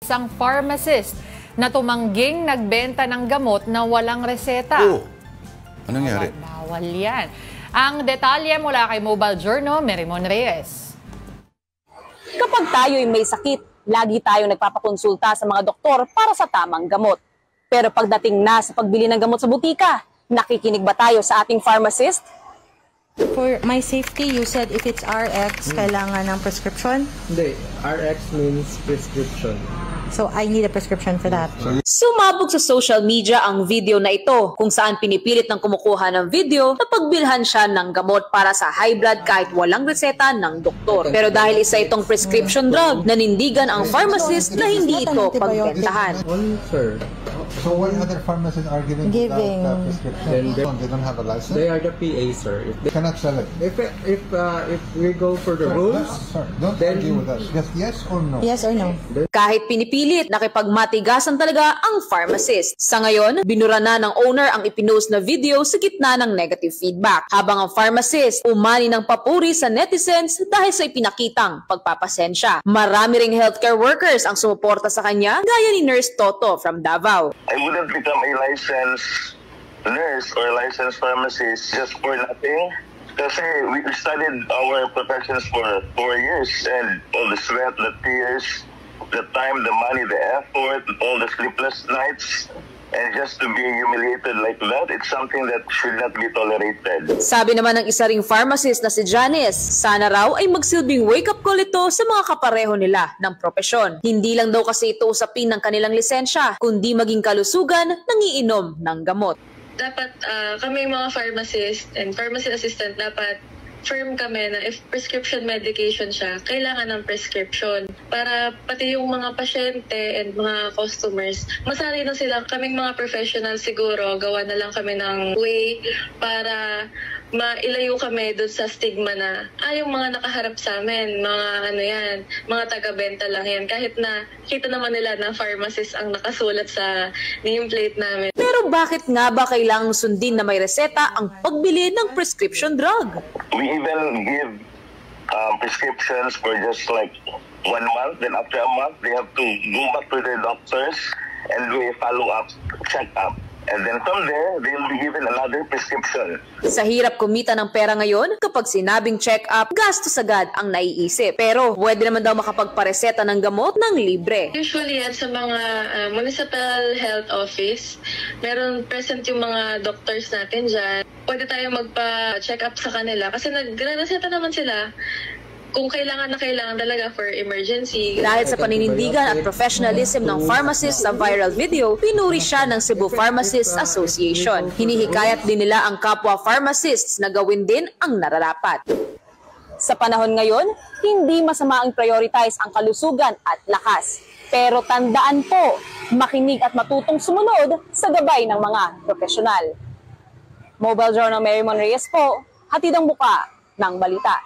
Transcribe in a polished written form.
Isang pharmacist na tumangging nagbenta ng gamot na walang reseta. Oh, anong nangyari? Bawal yan. Ang detalye mula kay Mobile Journal, Merimon Reyes. Kapag tayo'y may sakit, lagi tayong nagpapakonsulta sa mga doktor para sa tamang gamot. Pero pagdating na sa pagbili ng gamot sa butika, nakikinig ba tayo sa ating pharmacist? For my safety, you said if it's RX, kailangan ng prescription? Hindi. RX means prescription. So I need a prescription for that. Sumabog sa social media ang video na ito kung saan pinipilit ng kumukuha ng video na pagbilhan siya ng gamot para sa high blood kahit walang reseta ng doktor. Pero dahil isa itong prescription drug, nanindigan ang pharmacist na hindi ito pagbentahan. Sir. So what other pharmacists are giving the prescription? They don't have a license? They are the PA, sir. If they cannot sell it. If we go for the rules, don't argue with us. Just yes or no? Yes or no? Kahit pinipilit, nakipagmatigasan talaga ang pharmacist. Sa ngayon, binura na ng owner ang ipinost na video sa gitna ng negative feedback. Habang ang pharmacist umani ng papuri sa netizens dahil sa ipinakitang pagpapasensya. Marami ring healthcare workers ang sumuporta sa kanya, gaya ni Nurse Toto from Davao. I wouldn't become a licensed nurse or licensed pharmacist just for nothing. Kasi we studied our professions for 4 years and all the sweat, the tears, the time, the money, the effort, all the sleepless nights. And just to be humiliated like that, it's something that should not be tolerated. Sabi naman ng isa ring pharmacist na si Janice, sana raw ay magsilbing wake-up call ito sa mga kapareho nila ng propesyon. Hindi lang daw kasi ito usapin ng kanilang lisensya, kundi maging kalusugan ng iinom ng gamot. Dapat kami mga pharmacist and pharmacy assistant, dapat firm kami na if prescription medication siya, kailangan ng prescription para pati yung mga pasyente and mga customers, masali na sila. Kaming mga professional siguro, gawa na lang kami ng way para mailayo kami doon sa stigma na yung mga nakaharap sa amin, mga ano yan, mga taga-benta lang yan. Kahit na kita naman nila na pharmacist ang nakasulat sa nameplate namin. Pero bakit nga ba kailangang sundin na may reseta ang pagbili ng prescription drug? We even give prescriptions for just like 1 month. Then after a month, they have to go back to their doctors and do a follow-up check-up. And then from there, they will be given another prescription. Sa hirap kumita ng pera ngayon, kapag sinabing check-up, gastos agad ang naiisip. Pero pwede naman daw makapagpareseta ng gamot ng libre. Usually yan sa mga municipal health office, meron present yung mga doctors natin dyan. Pwede tayo magpa-check up sa kanila kasi nagre-reseta naman sila kung kailangan na kailangan talaga for emergency. Dahil sa paninindigan at professionalism ng pharmacist sa viral video, pinuri siya ng Cebu Pharmacists Association. Hinihikayat din nila ang kapwa pharmacists na gawin din ang nararapat. Sa panahon ngayon, hindi masama ang prioritize ang kalusugan at lakas. Pero tandaan po, makinig at matutong sumunod sa gabay ng mga profesional. Mobile Journal, Merimon Reyes po, hatid ang buka ng balita.